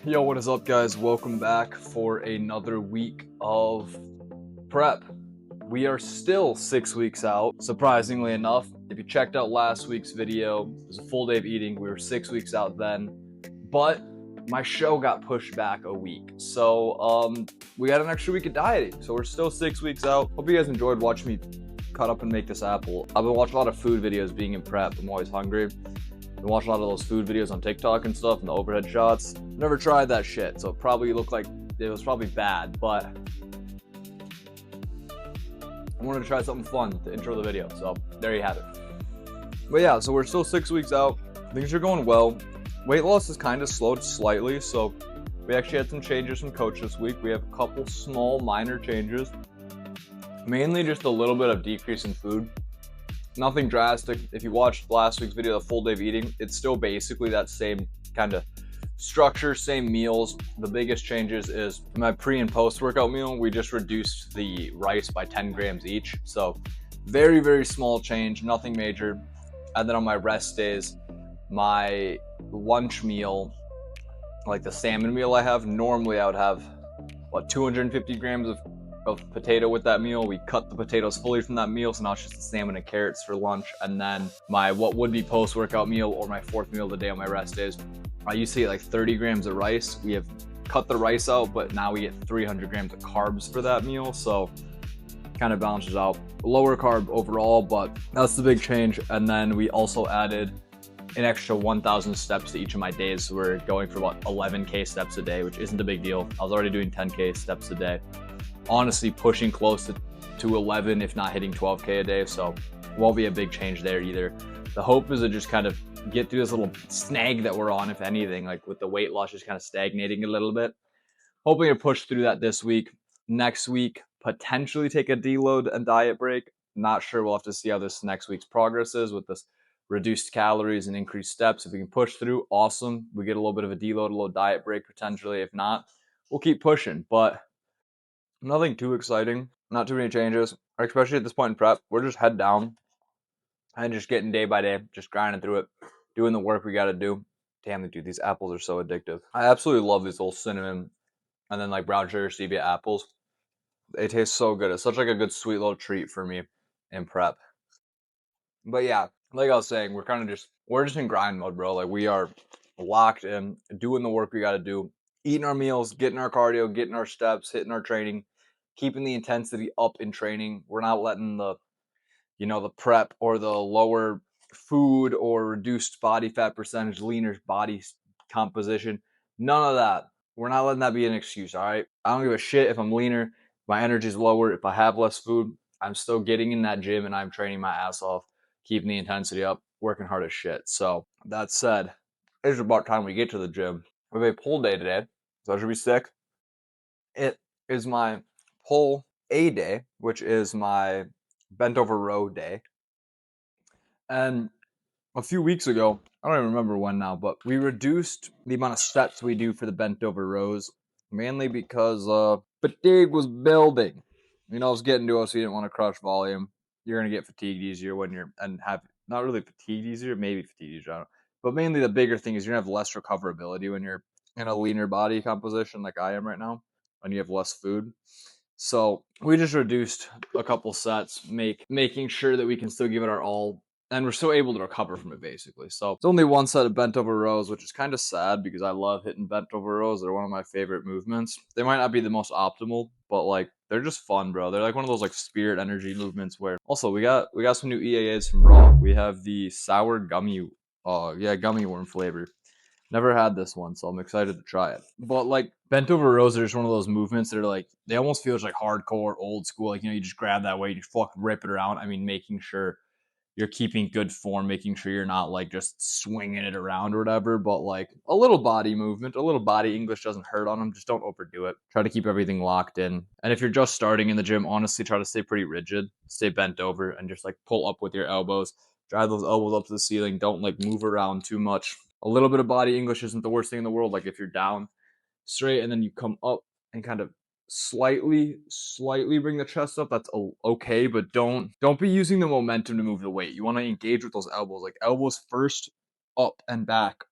Yo, what is up, guys? Welcome back for another week of prep. We are still 6 weeks out, surprisingly enough. If you checked out last week's video, it was a full day of eating. We were 6 weeks out then, but my show got pushed back a week. So we got an extra week of dieting. So we're still 6 weeks out. Hope you guys enjoyed watching me cut up and make this apple. I've been watching a lot of food videos being in prep. I'm always hungry. Been watching a lot of those food videos on TikTok and stuff and the overhead shots. Never tried that shit, so it probably looked like it was probably bad, but I wanted to try something fun to intro the video, so there you have it. But yeah, so we're still 6 weeks out. Things are going well. Weight loss has kind of slowed slightly, so we actually had some changes from coach this week. We have a couple small minor changes, mainly just a little bit of decrease in food. Nothing drastic. If you watched last week's video, the full day of eating, it's still basically that same kind of structure, same meals. The biggest changes is my pre and post workout meal. We just reduced the rice by 10 grams each. So very, very small change, nothing major. And then on my rest days, my lunch meal, like the salmon meal I have, normally I would have, 250 grams of potato with that meal. We cut the potatoes fully from that meal, so now it's just the salmon and carrots for lunch. And then my what would be post-workout meal or my fourth meal of the day on my rest days, I used to get like 30 grams of rice. We have cut the rice out, but now we get 300 grams of carbs for that meal, so kind of balances out. Lower carb overall, but that's the big change. And then we also added an extra 1,000 steps to each of my days, so we're going for about 11k steps a day, which isn't a big deal. I was already doing 10k steps a day, honestly pushing close to 11, if not hitting 12k a day, so won't be a big change there either. The hope is to just kind of get through this little snag that we're on, if anything, like with the weight loss just kind of stagnating a little bit. Hoping to push through that this week. Next week, potentially take a deload and diet break. Not sure. We'll have to see how this next week's progress is with this reduced calories and increased steps. If we can push through, awesome. We get a little bit of a deload, a little diet break potentially. If not, we'll keep pushing. But nothing too exciting, not too many changes, especially at this point in prep. We're just head down and just getting day by day, just grinding through it, doing the work we got to do. Damn it, dude, these apples are so addictive. I absolutely love these little cinnamon and then like brown sugar stevia apples. They taste so good. It's such like a good sweet little treat for me in prep. But yeah, like I was saying, we're just in grind mode, bro. Like we are locked in, doing the work we got to do, eating our meals, getting our cardio, getting our steps, hitting our training, keeping the intensity up in training. We're not letting the prep or the lower food or reduced body fat percentage, leaner body composition, none of that. We're not letting that be an excuse, all right? I don't give a shit if I'm leaner, if my energy's lower, if I have less food. I'm still getting in that gym and I'm training my ass off, keeping the intensity up, working hard as shit. So that said, it's about time we get to the gym. We have a pull day today, so that should be sick. It is my pull A day, which is my bent over row day. And a few weeks ago, I don't even remember when now, but we reduced the amount of sets we do for the bent over rows, mainly because fatigue was building. It was getting to us, so you didn't want to crush volume. You're going to get fatigued easier when not really fatigued easier, maybe fatigued easier, I don't know. But mainly the bigger thing is you're going to have less recoverability when you're in a leaner body composition like I am right now, when you have less food. So we just reduced a couple sets, making sure that we can still give it our all, and we're still able to recover from it, basically. So it's only one set of bent over rows, which is kind of sad because I love hitting bent over rows. They're one of my favorite movements. They might not be the most optimal, but like they're just fun, bro. They're like one of those like spirit energy movements where also we got some new EAAs from Raw. We have the sour gummy worm flavor. Never had this one, so I'm excited to try it. But like bent over rows are just one of those movements that are like, they almost feel like hardcore, old school. Like, you just grab that weight, you fucking rip it around. I mean, making sure you're keeping good form, making sure you're not like just swinging it around or whatever, but like a little body movement, a little body English doesn't hurt on them. Just don't overdo it. Try to keep everything locked in. And if you're just starting in the gym, honestly, try to stay pretty rigid, stay bent over, and just like pull up with your elbows. Drive those elbows up to the ceiling. Don't like move around too much. A little bit of body English isn't the worst thing in the world. Like if you're down straight and then you come up and kind of slightly bring the chest up, that's okay, but don't be using the momentum to move the weight. You want to engage with those elbows, like elbows first, up and back,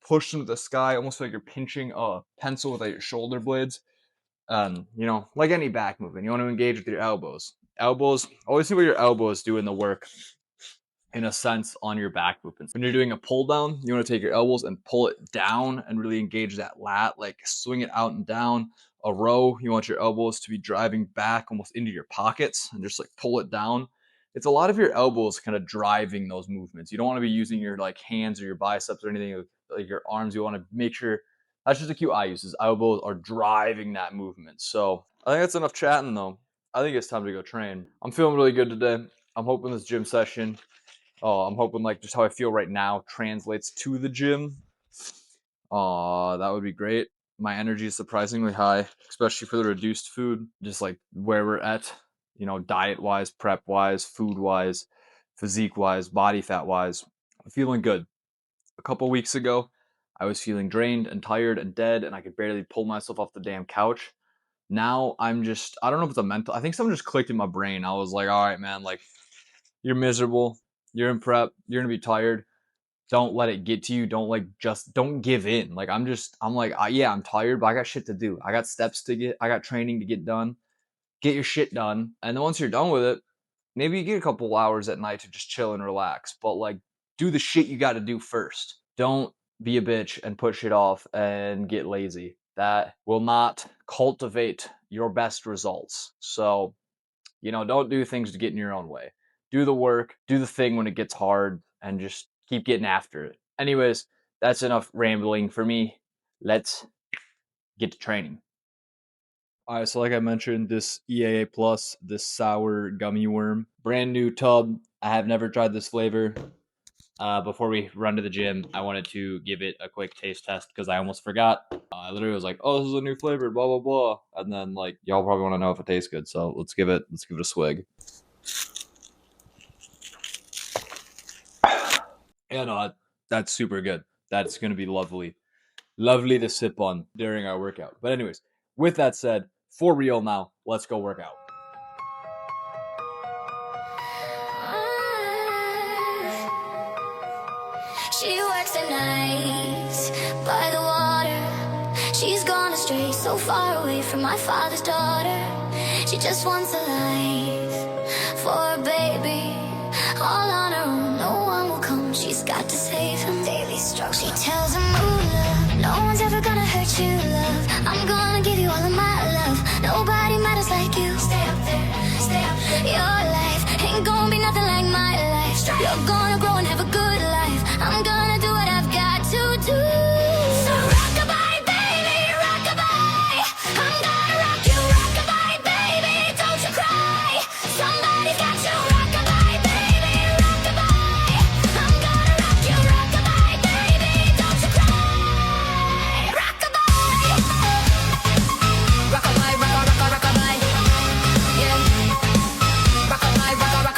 push them to the sky, almost like you're pinching a pencil with like your shoulder blades. Like any back movement, you want to engage with your elbows. Always see what your elbows do in the work, in a sense, on your back movements. When you're doing a pull down, you want to take your elbows and pull it down and really engage that lat, like swing it out and down. A row, you want your elbows to be driving back almost into your pockets and just like pull it down. It's a lot of your elbows kind of driving those movements. You don't want to be using your like hands or your biceps or anything like your arms. You want to make sure, that's just a cue I use, is elbows are driving that movement. So I think that's enough chatting though. I think it's time to go train. I'm feeling really good today. I'm hoping this gym session, I'm hoping like just how I feel right now translates to the gym. That would be great. My energy is surprisingly high, especially for the reduced food, just like where we're at, diet wise, prep wise, food wise, physique wise, body fat wise. I'm feeling good. A couple weeks ago, I was feeling drained and tired and dead, and I could barely pull myself off the damn couch. Now I don't know if it's a mental, I think something just clicked in my brain. I was like, all right, man, like you're miserable. You're in prep. You're going to be tired. Don't let it get to you. Don't give in. Like, I'm like, yeah, I'm tired, but I got shit to do. I got I got training to get done. Get your shit done. And then once you're done with it, maybe you get a couple hours at night to just chill and relax. But like, do the shit you got to do first. Don't be a bitch and put shit off and get lazy. That will not cultivate your best results. So, don't do things to get in your own way. Do the work, do the thing when it gets hard, and just keep getting after it. Anyways, that's enough rambling for me. Let's get to training. All right, so like I mentioned, this EAA Plus, this sour gummy worm, brand new tub. I have never tried this flavor. Before we run to the gym, I wanted to give it a quick taste test because I almost forgot. I literally was like, "Oh, this is a new flavor," blah blah blah, and then like y'all probably want to know if it tastes good, so let's give it a swig. Yeah, no, that's super good. That's gonna be lovely to sip on during our workout. But anyways, with that said, for real now, let's go work out. She works the nights by the water. She's gone astray, so far away from my father's daughter. She just wants a life for a baby, all on her own. No one will come, she's got to save him. Daily struggle. She tells him, ooh, love, no one's ever gonna hurt you, love. I'm gonna give you all of my love. Nobody matters like you. Stay up there, stay up there. Your life ain't gonna be nothing like my life. You're gonna grow and have a good life. I'm gonna do what I've got to do. So rockabye, baby, rockabye. I'm gonna rock you, rockabye, baby. Don't you cry. Somebody's got you, rockabye, baby, rockabye. I'm gonna rock you, rockabye, baby. Don't you cry. Rockabye. Rockabye, rockabye. Yeah. Rockabye,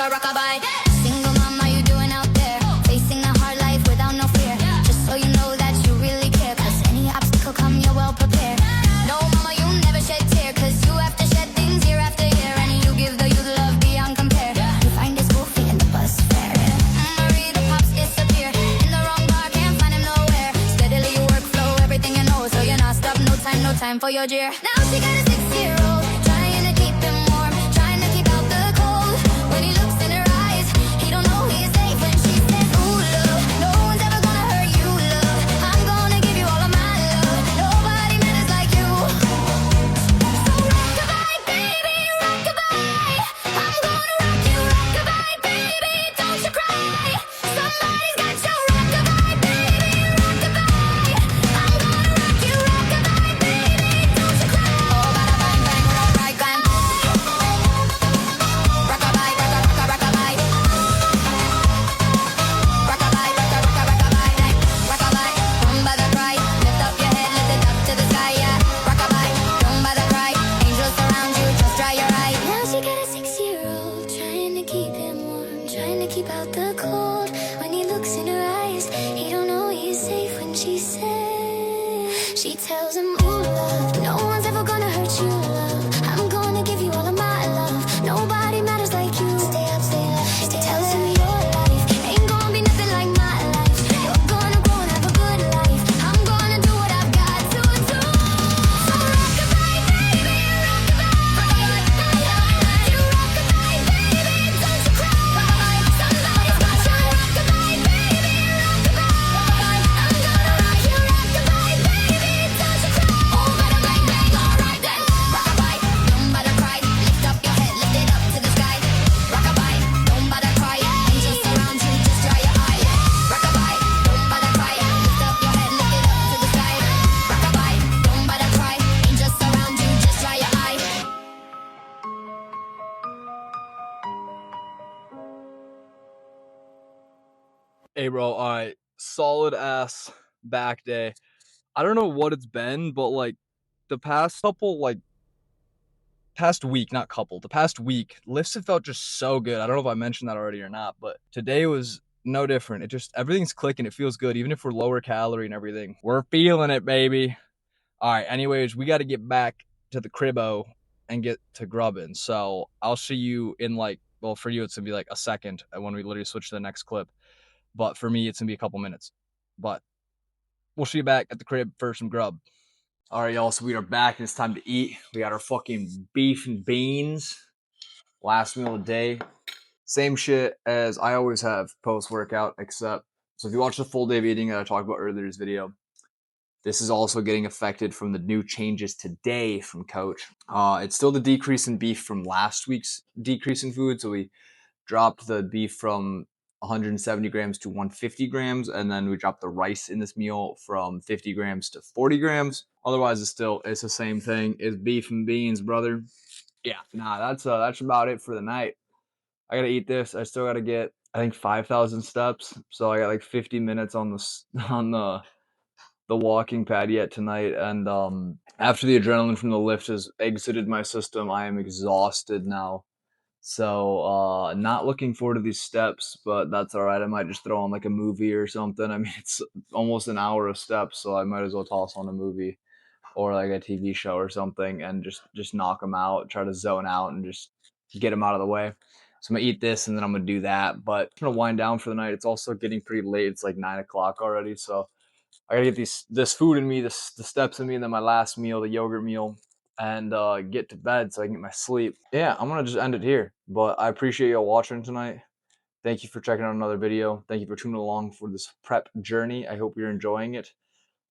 rockabye. Single mama, you doing out there? Facing a hard life without no fear. Just so you know that you really care. Cause any obstacle come, you're well prepared. No mama, you never shed tear. Cause you have to shed things year after year. And you give the youth love beyond compare. You find his goofy in the bus fare. Marie, the pops disappear. In the wrong bar, can't find him nowhere. Steadily you work, flow, everything you know. So you're not stop, no time for your jeer. Now she got a 6-year-old, trying to keep him warm, trying to keep out the cold. When he looks in her eyes, he don't know he's safe. When she says, ooh, love, no one's ever gonna hurt you, love. I'm gonna give you all of my love. Nobody matters like you. So rockabye, baby, rockabye. I'm gonna rock you, rockabye, baby. Don't you cry. Somebody's got you, rockabye, baby, Hey, bro. All right. Solid ass back day. I don't know what it's been, but like the past couple, like past week, not couple, the past week, lifts have felt just so good. I don't know if I mentioned that already or not, but today was no different. It just, everything's clicking. It feels good. Even if we're lower calorie and everything, we're feeling it, baby. All right. Anyways, we got to get back to the cribbo and get to grubbing. So I'll see you in like, well, for you, it's going to be like a second when we literally switch to the next clip. But for me, it's going to be a couple minutes. But we'll see you back at the crib for some grub. All right, y'all. So we are back, and it's time to eat. We got our fucking beef and beans. Last meal of the day. Same shit as I always have post workout, except so if you watch the full day of eating that I talked about earlier in this video, this is also getting affected from the new changes today from Coach. It's still the decrease in beef from last week's decrease in food. So we dropped the beef from 170 grams to 150 grams, and then we dropped the rice in this meal from 50 grams to 40 grams. Otherwise, it's the same thing. It's beef and beans, brother. Yeah, nah, that's about it for the night. I gotta eat this. I still gotta get, I think, 5,000 steps. So I got like 50 minutes on the walking pad yet tonight, and after the adrenaline from the lift has exited my system, I am exhausted now. So not looking forward to these steps, but that's all right. I might just throw on like a movie or something. I mean, it's almost an hour of steps, so I might as well toss on a movie or like a TV show or something and just knock them out, try to zone out and just get them out of the way. So I'm gonna eat this and then I'm gonna do that. But I'm gonna wind down for the night. It's also getting pretty late. It's like 9 o'clock already, so I gotta get this food in me, the steps in me, and then my last meal, the yogurt meal, and get to bed so I can get my sleep. Yeah, I'm gonna just end it here. But I appreciate y'all watching tonight. Thank you for checking out another video. Thank you for tuning along for this prep journey. I hope you're enjoying it.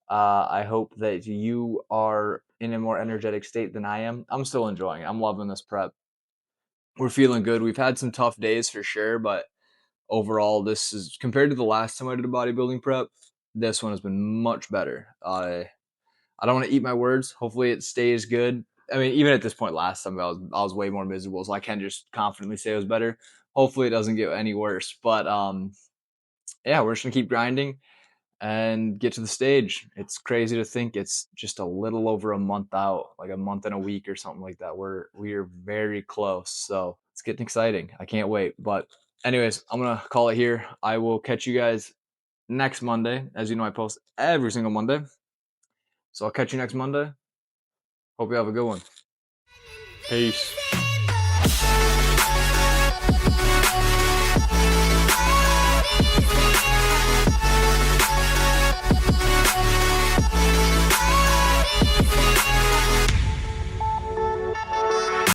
I hope that you are in a more energetic state than I am. I'm still enjoying it. I'm loving this prep. We're feeling good. We've had some tough days for sure, but overall, this is compared to the last time I did a bodybuilding prep. This one has been much better. I don't want to eat my words. Hopefully, it stays good. I mean, even at this point, last time I was way more miserable, so I can just confidently say it was better. Hopefully, it doesn't get any worse. But yeah, we're just gonna keep grinding and get to the stage. It's crazy to think it's just a little over a month out, like a month and a week or something like that. We are very close, so it's getting exciting. I can't wait. But anyways, I'm gonna call it here. I will catch you guys next Monday. As you know, I post every single Monday, so I'll catch you next Monday. Hope you have a good one. Peace.